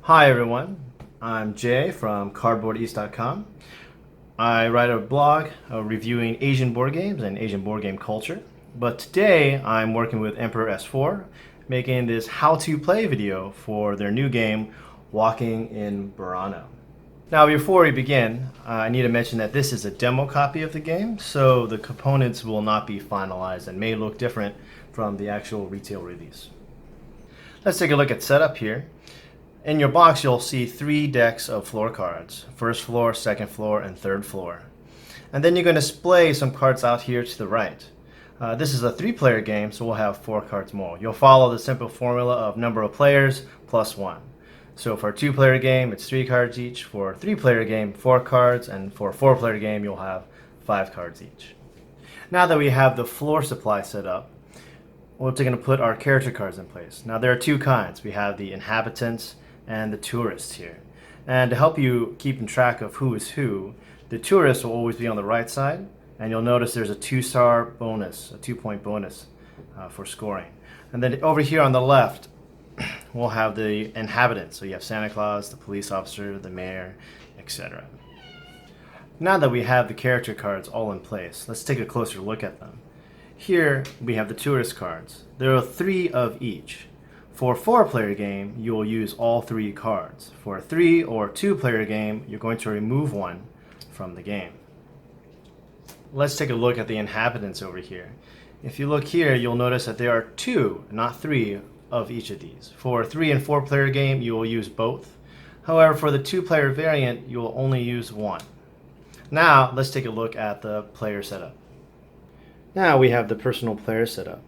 Hi everyone, I'm Jay from cardboardeast.com. I write a blog reviewing Asian board games and Asian board game culture. But today I'm working with Emperor S4, making this how-to play video for their new game, Walking in Burano. Now before we begin, I need to mention that this is a demo copy of the game, so the components will not be finalized and may look different from the actual retail release. Let's take a look at setup here. In your box, you'll see 3 decks of floor cards. First floor, second floor, and third floor. And then you're going to display some cards out here to the right. This is a 3-player game, so we'll have 4 cards more. You'll follow the simple formula of number of players plus 1. So for a 2-player game, it's 3 cards each. For a 3-player game, 4 cards. And for a 4-player game, you'll have 5 cards each. Now that we have the floor supply set up, we're going to put our character cards in place. Now there are 2 kinds. We have the inhabitants and the tourists here. And to help you keep track of who is who, the tourists will always be on the right side, and you'll notice there's a 2-star bonus, a 2-point bonus for scoring. And then over here on the left, we'll have the inhabitants. So you have Santa Claus, the police officer, the mayor, etc. Now that we have the character cards all in place, let's take a closer look at them. Here we have the tourist cards. There are 3 of each. For a 4-player game, you will use all 3 cards. For a 3 or 2-player game, you're going to remove 1 from the game. Let's take a look at the inhabitants over here. If you look here, you'll notice that there are 2, not 3, of each of these. For a 3 and 4-player game, you will use both. However, for the 2-player variant, you will only use 1. Now, let's take a look at the player setup. Now we have the personal player setup.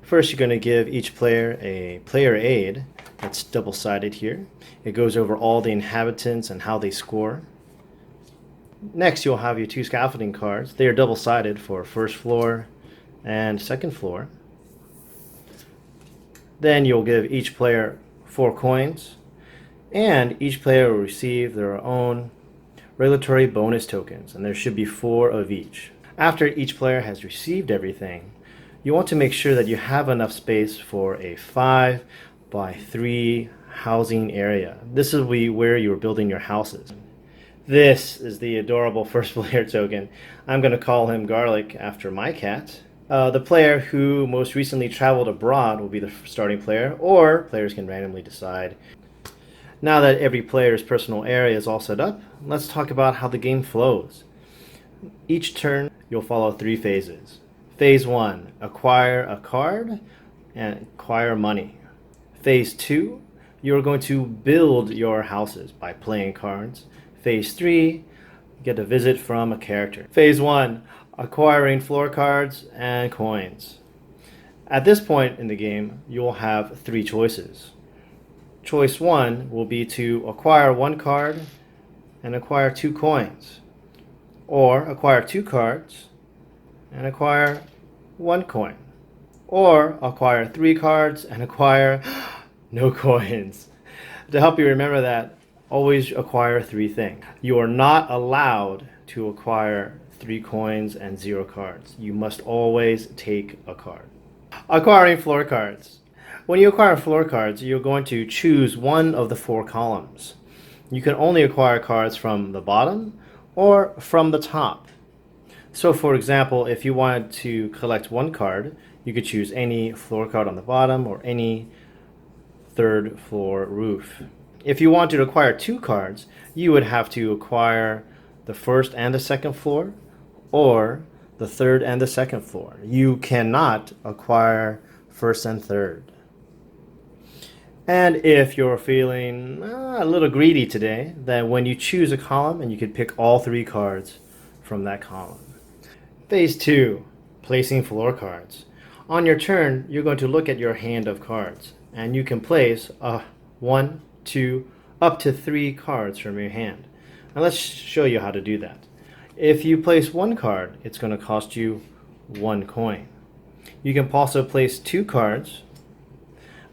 First, you're going to give each player a player aid that's double-sided here. It goes over all the inhabitants and how they score. Next, you'll have your 2 scaffolding cards. They are double-sided for first floor and second floor. Then you'll give each player 4 coins, and each player will receive their own regulatory bonus tokens, and there should be 4 of each. After each player has received everything, you want to make sure that you have enough space for a 5 by 3 housing area. This is where you're building your houses. This is the adorable first player token. I'm going to call him Garlic after my cat. The player who most recently traveled abroad will be the starting player, or players can randomly decide. Now that every player's personal area is all set up, let's talk about how the game flows. Each turn, you'll follow 3 phases. Phase 1, acquire a card and acquire money. Phase 2, you're going to build your houses by playing cards. Phase 3, get a visit from a character. Phase 1, acquiring floor cards and coins. At this point in the game, you'll have 3 choices. Choice 1 will be to acquire 1 card and acquire 2 coins, or acquire 2 cards and acquire 1 coin, or acquire 3 cards and acquire no coins. To help you remember that, always acquire 3 things. You are not allowed to acquire 3 coins and 0 cards. You must always take a card. Acquiring floor cards. When you acquire floor cards, you're going to choose one of the 4 columns. You can only acquire cards from the bottom or from the top. So for example, if you wanted to collect 1 card, you could choose any floor card on the bottom or any 3rd floor roof. If you wanted to acquire 2 cards, you would have to acquire the 1st and the 2nd floor, or the 3rd and the 2nd floor. You cannot acquire 1st and 3rd. And if you're feeling a little greedy today, then when you choose a column, and you can pick all 3 cards from that column. Phase 2, placing floor cards. On your turn, you're going to look at your hand of cards, and you can place 1, 2, up to 3 cards from your hand. Now let's show you how to do that. If you place 1 card, it's going to cost you 1 coin. You can also place 2 cards,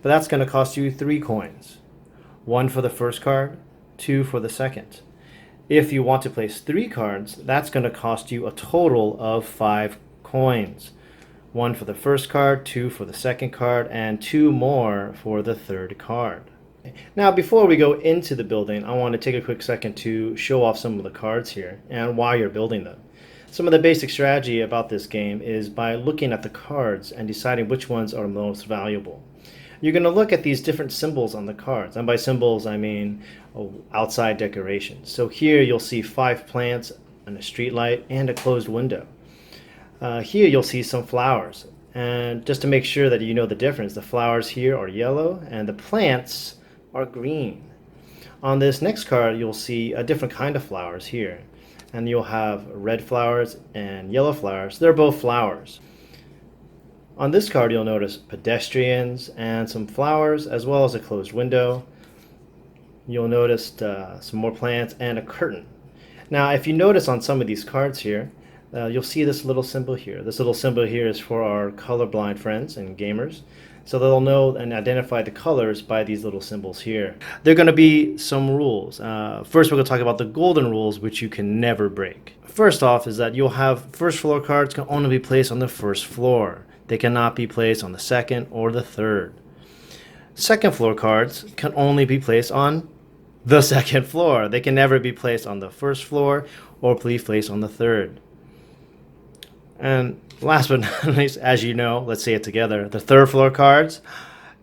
but that's going to cost you 3 coins. 1 for the first card, 2 for the second. If you want to place 3 cards, that's going to cost you a total of 5 coins. 1 for the first card, 2 for the second card, and 2 more for the third card. Now, before we go into the building, I want to take a quick second to show off some of the cards here and why you're building them. Some of the basic strategy about this game is by looking at the cards and deciding which ones are most valuable. You're going to look at these different symbols on the cards, and by symbols I mean outside decorations. So here you'll see 5 plants and a street light and a closed window. Here you'll see some flowers, and just to make sure that you know the difference, the flowers here are yellow and the plants are green. On this next card you'll see a different kind of flowers here, and you'll have red flowers and yellow flowers. They're both flowers. On this card you'll notice pedestrians and some flowers as well as a closed window. You'll notice some more plants and a curtain. Now if you notice on some of these cards here, you'll see this little symbol here. This little symbol here is for our colorblind friends and gamers. So they'll know and identify the colors by these little symbols here. There are going to be some rules. First we're going to talk about the golden rules, which you can never break. First off is that you'll have first floor cards can only be placed on the first floor. They cannot be placed on the second or the third. Second floor cards can only be placed on the second floor. They can never be placed on the first floor or be placed on the third. And last but not least, as you know, let's say it together, the third floor cards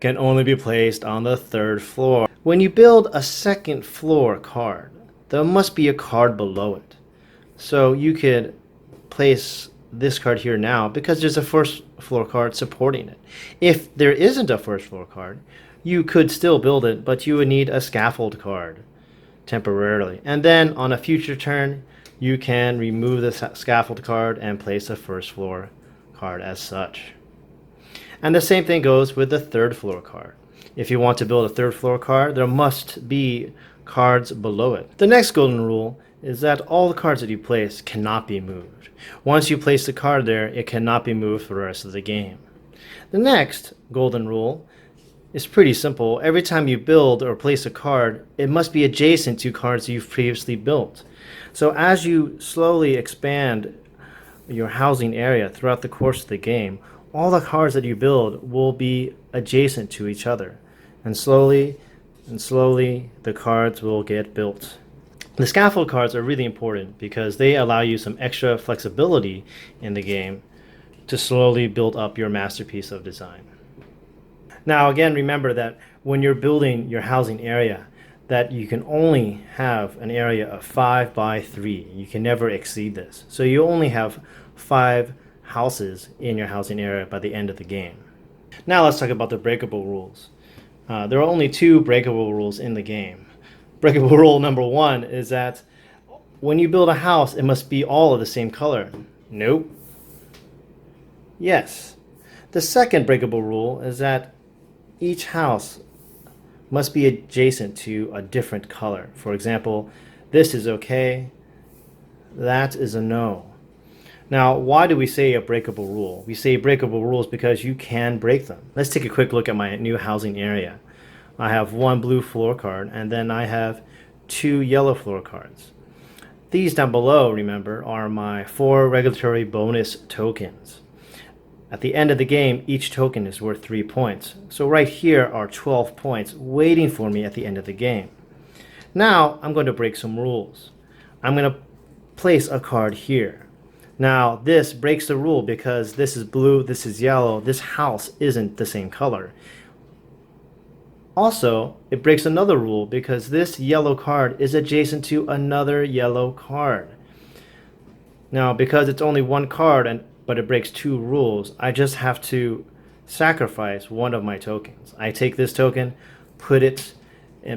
can only be placed on the third floor. When you build a second floor card, there must be a card below it. So you could place this card here now because there's a first floor card supporting it. If there isn't a first floor card, you could still build it, but you would need a scaffold card temporarily. And then on a future turn, you can remove the scaffold card and place a first floor card as such. And the same thing goes with the third floor card. If you want to build a third floor card, there must be cards below it. The next golden rule is that all the cards that you place cannot be moved. Once you place the card there, it cannot be moved for the rest of the game. The next golden rule is pretty simple. Every time you build or place a card, it must be adjacent to cards you've previously built. So as you slowly expand your housing area throughout the course of the game, all the cards that you build will be adjacent to each other. And slowly the cards will get built. The scaffold cards are really important because they allow you some extra flexibility in the game to slowly build up your masterpiece of design. Now again, remember that when you're building your housing area, that you can only have an area of 5 by 3. You can never exceed this. So you only have 5 houses in your housing area by the end of the game. Now let's talk about the breakable rules. There are only 2 breakable rules in the game. Breakable rule number 1 is that when you build a house, it must be all of the same color. Nope. Yes. The second breakable rule is that each house must be adjacent to a different color. For example, this is okay, that is a no. Now, why do we say a breakable rule? We say breakable rules because you can break them. Let's take a quick look at my new housing area. I have 1 blue floor card, and then I have 2 yellow floor cards. These down below, remember, are my 4 regulatory bonus tokens. At the end of the game, each token is worth 3 points. So right here are 12 points waiting for me at the end of the game. Now I'm going to break some rules. I'm going to place a card here. Now this breaks the rule because this is blue, this is yellow, this house isn't the same color. Also, it breaks another rule because this yellow card is adjacent to another yellow card. Now because it's only 1 card but it breaks 2 rules, I just have to sacrifice one of my tokens. I take this token, put it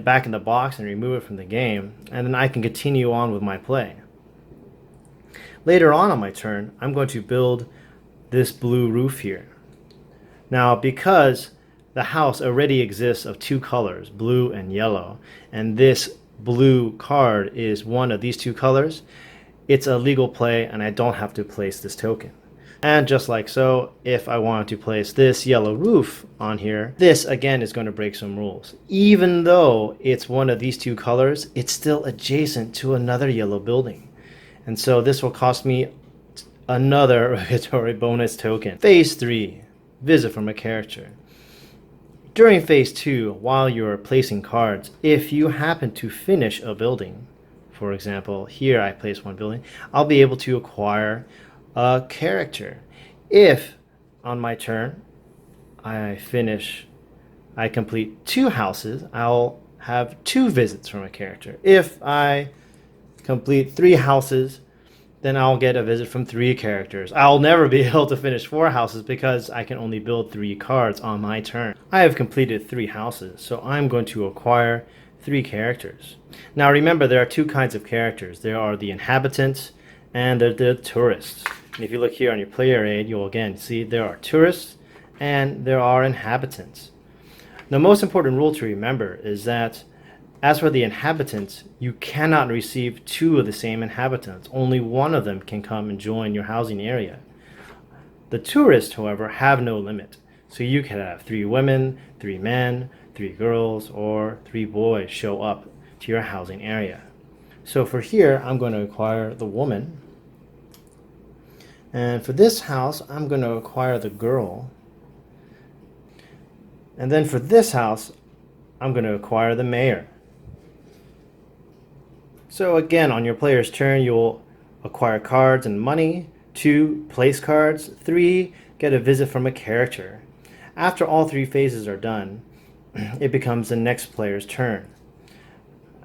back in the box and remove it from the game, and then I can continue on with my play. Later on my turn, I'm going to build this blue roof here. Now because the house already exists of 2 colors, blue and yellow, and this blue card is one of these 2 colors, it's a legal play and I don't have to place this token. And just like so, if I want to place this yellow roof on here, this again is going to break some rules. Even though it's one of these 2 colors, it's still adjacent to another yellow building. And so this will cost me another regulatory bonus token. Phase 3, visit from a character. During phase 2, while you're placing cards, if you happen to finish a building, for example, here I place one building, I'll be able to acquire a character. If on my turn I complete 2 houses, I'll have 2 visits from a character. If I complete 3 houses, then I'll get a visit from 3 characters. I'll never be able to finish 4 houses because I can only build 3 cards on my turn. I have completed 3 houses, so I'm going to acquire 3 characters. Now remember, there are 2 kinds of characters. There are the inhabitants and the tourists. And if you look here on your player aid, you'll again see there are tourists and there are inhabitants. The most important rule to remember is that as for the inhabitants, you cannot receive 2 of the same inhabitants. Only one of them can come and join your housing area. The tourists, however, have no limit. So you can have 3 women, 3 men, 3 girls, or 3 boys show up to your housing area. So for here, I'm going to acquire the woman. And for this house, I'm going to acquire the girl. And then for this house, I'm going to acquire the mayor. So again, on your player's turn, you'll acquire cards and money. 2, place cards. 3, get a visit from a character. After all 3 phases are done, it becomes the next player's turn.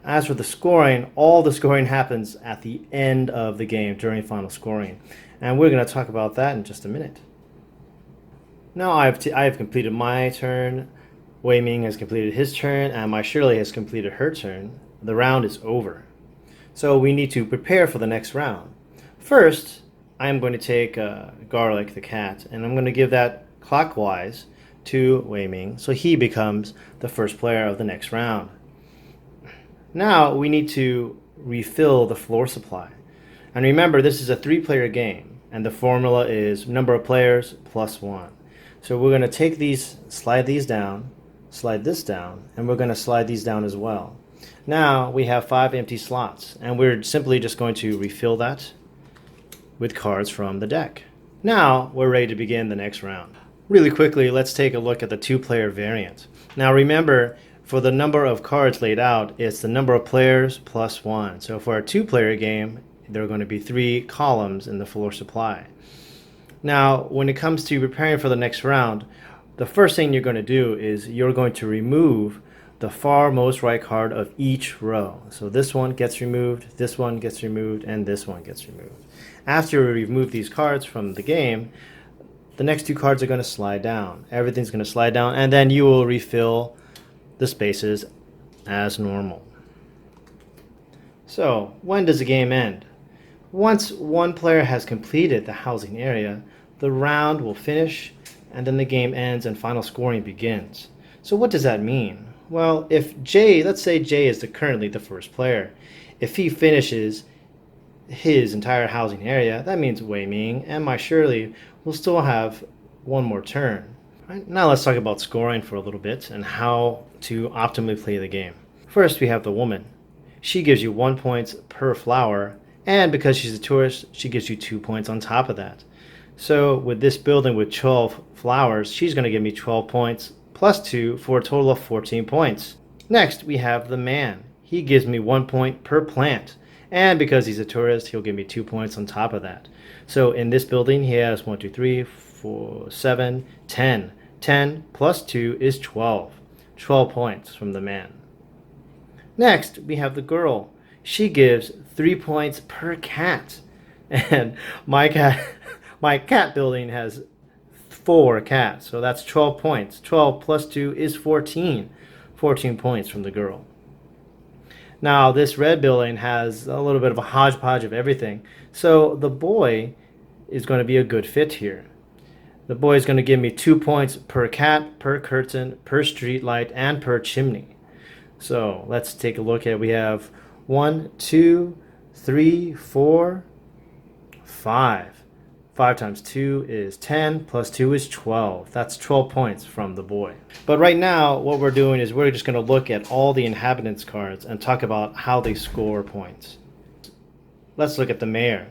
As for the scoring, all the scoring happens at the end of the game during final scoring. And we're going to talk about that in just a minute. Now I have completed my turn, Wei Ming has completed his turn, and my Shirley has completed her turn. The round is over. So we need to prepare for the next round. First, I'm going to take Garlic the cat, and I'm going to give that clockwise to Wei Ming, so he becomes the first player of the next round. Now we need to refill the floor supply. And remember, this is a 3-player game, and the formula is number of players plus 1. So we're going to take these, slide these down, slide this down, and we're going to slide these down as well. Now we have 5 empty slots, and we're simply just going to refill that with cards from the deck. Now we're ready to begin the next round. Really quickly, let's take a look at the 2-player variant. Now remember, for the number of cards laid out, it's the number of players plus 1. So for a 2-player game, there are going to be 3 columns in the floor supply. Now, when it comes to preparing for the next round, the first thing you're going to do is you're going to remove the far most right card of each row. So this one gets removed, this one gets removed, and this one gets removed. After you remove these cards from the game, the next 2 cards are going to slide down. Everything's going to slide down, and then you will refill the spaces as normal. So, when does the game end? Once one player has completed the housing area, the round will finish, and then the game ends and final scoring begins. So what does that mean? Well, if Jay, let's say Jay is currently the first player. If he finishes his entire housing area, that means Wei Ming and my Shirley will still have one more turn. Right, now let's talk about scoring for a little bit and how to optimally play the game. First, we have the woman. She gives you 1 point per flower, and because she's a tourist, she gives you 2 points on top of that. So with this building with 12 flowers, she's going to give me 12 points plus 2 for a total of 14 points. Next, we have the man. He gives me 1 point per plant, and because he's a tourist, he'll give me 2 points on top of that. So in this building, he has 1, 2, 3, 4, 7, 10. 10 plus 2 is 12. 12 points from the man. Next, we have the girl. She gives 3 points per cat, and my cat building has 4 cats, so that's 12 points. 12 plus 2 is 14. 14 points from the girl. Now, this red building has a little bit of a hodgepodge of everything, so the boy is going to be a good fit here. The boy is going to give me 2 points per cat, per curtain, per street light, and per chimney. So let's take a look at, we have 1, 2, 3, 4, 5. 5 times 2 is 10, plus 2 is 12. That's 12 points from the boy. But right now, what we're doing is we're just going to look at all the inhabitants cards and talk about how they score points. Let's look at the mayor.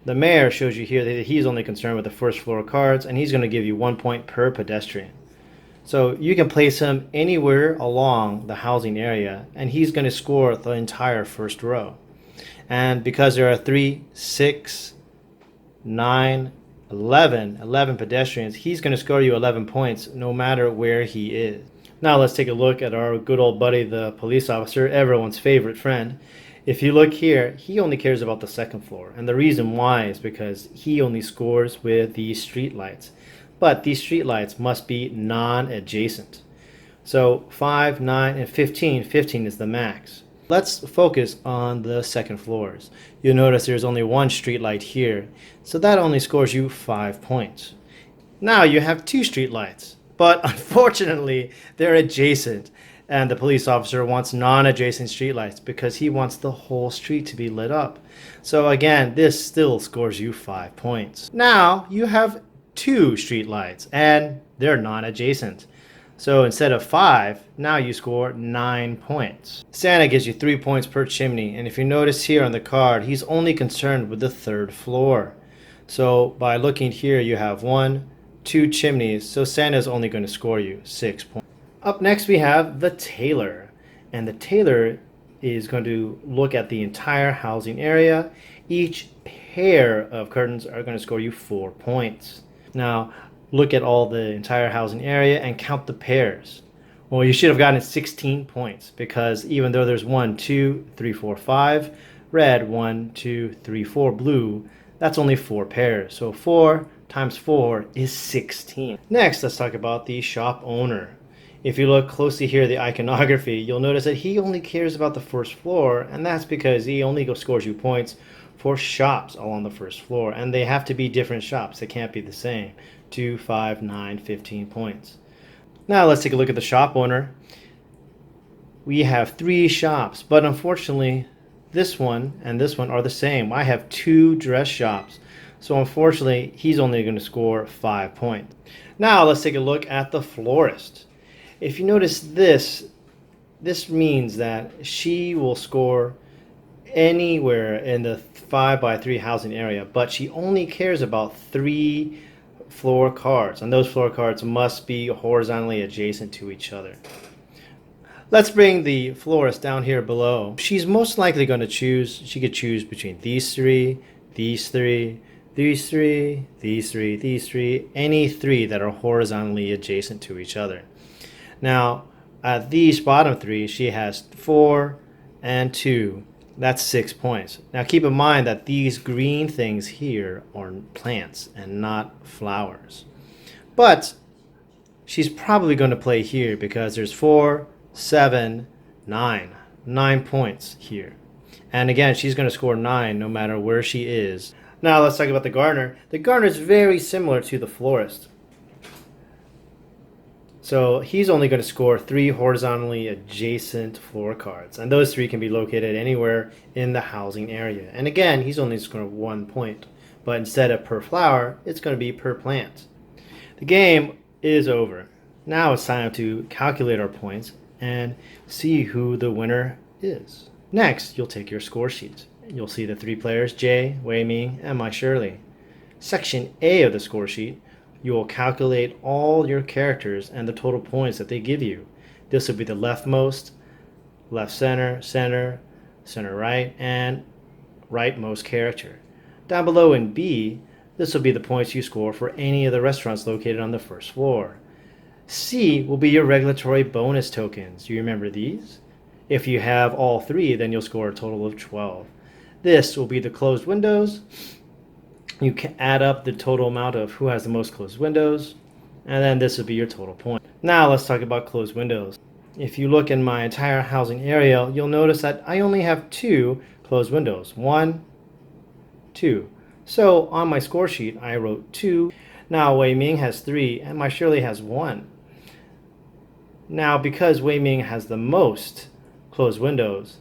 The mayor shows you here that he's only concerned with the first floor cards, and he's going to give you 1 point per pedestrian. So you can place him anywhere along the housing area, and he's going to score the entire first row. And because there are 3, 6, 9, 11 pedestrians, he's going to score you 11 points no matter where he is. Now let's take a look at our good old buddy, the police officer, everyone's favorite friend. If you look here, he only cares about the second floor. And the reason why is because he only scores with these street lights. But these street lights must be non-adjacent. So 5, 9, and 15. 15 is the max. Let's focus on the second floors. You'll notice there's only one street light here. So that only scores you 5 points. Now you have 2 street lights. But unfortunately, they're adjacent. And the police officer wants non-adjacent streetlights because he wants the whole street to be lit up. So again, this still scores you 5 points. Now you have 2 streetlights and they're non-adjacent. So instead of 5, now you score 9 points. Santa gives you 3 points per chimney. And if you notice here on the card, he's only concerned with the 3rd floor. So by looking here, you have 1, 2 chimneys. So Santa's only going to score you 6 points. Up next we have the tailor, and the tailor is going to look at the entire housing area. Each pair of curtains are going to score you 4 points. Now look at all the entire housing area and count the pairs. Well, you should have gotten 16 points because even though there's 1, 2, 3, 4, 5 red, 1, 2, 3, 4 blue, that's only 4 pairs. So 4 times 4 is 16. Next, let's talk about the shop owner. If you look closely here at the iconography, you'll notice that he only cares about the 1st floor, and that's because he only scores you points for shops along the 1st floor, and they have to be different shops. They can't be the same. 2, 5, 9, 15 points. Now let's take a look at the shop owner. We have 3 shops, but unfortunately this one and this one are the same. I have 2 dress shops, so unfortunately he's only going to score 5 points. Now let's take a look at the florist. If you notice this means that she will score anywhere in the 5x3 housing area, but she only cares about 3 floor cards, and those floor cards must be horizontally adjacent to each other. Let's bring the florist down here below. She's most likely going to choose, she could choose between these 3, these 3, these 3, these 3, these 3, any 3 that are horizontally adjacent to each other. Now, at these bottom 3, she has 4 and 2. That's 6 points. Now, keep in mind that these green things here are plants and not flowers. But she's probably going to play here because there's 4, 7, 9. 9 points here. And again, she's going to score 9 no matter where she is. Now, let's talk about the gardener. The gardener is very similar to the florist. So he's only going to score 3 horizontally adjacent floor cards. And those 3 can be located anywhere in the housing area. And again, he's only scoring 1 point. But instead of per flower, it's going to be per plant. The game is over. Now it's time to calculate our points and see who the winner is. Next, you'll take your score sheet. You'll see the 3 players, Jay, Wei Ming, and Mai Shirley. Section A of the score sheet, you will calculate all your characters and the total points that they give you. This will be the leftmost, left center, center, center right, and rightmost character. Down below in B, this will be the points you score for any of the restaurants located on the 1st floor. C will be your regulatory bonus tokens. You remember these? If you have all 3, then you'll score a total of 12. This will be the closed windows. You can add up the total amount of who has the most closed windows, and then this will be your total point. Now let's talk about closed windows. If you look in my entire housing area, you'll notice that I only have 2 closed windows. 1, 2. So on my score sheet, I wrote 2. Now Wei Ming has 3, and Mai Shirley has 1. Now because Wei Ming has the most closed windows,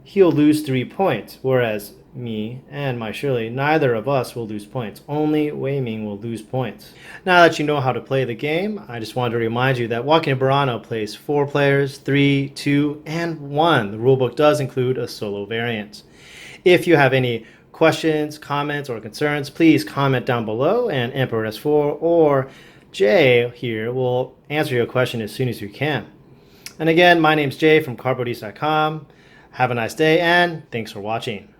he'll lose 3 points, whereas me and Mai Shirley, neither of us will lose points. Only Wei Ming will lose points. Now that you know how to play the game, I just wanted to remind you that Walking in Burano plays 4 players, 3, 2, and 1. The rulebook does include a solo variant. If you have any questions, comments, or concerns, please comment down below and Emperor S4 or Jay here will answer your question as soon as we can. And again, my name's Jay from cardboardeast.com. Have a nice day and thanks for watching.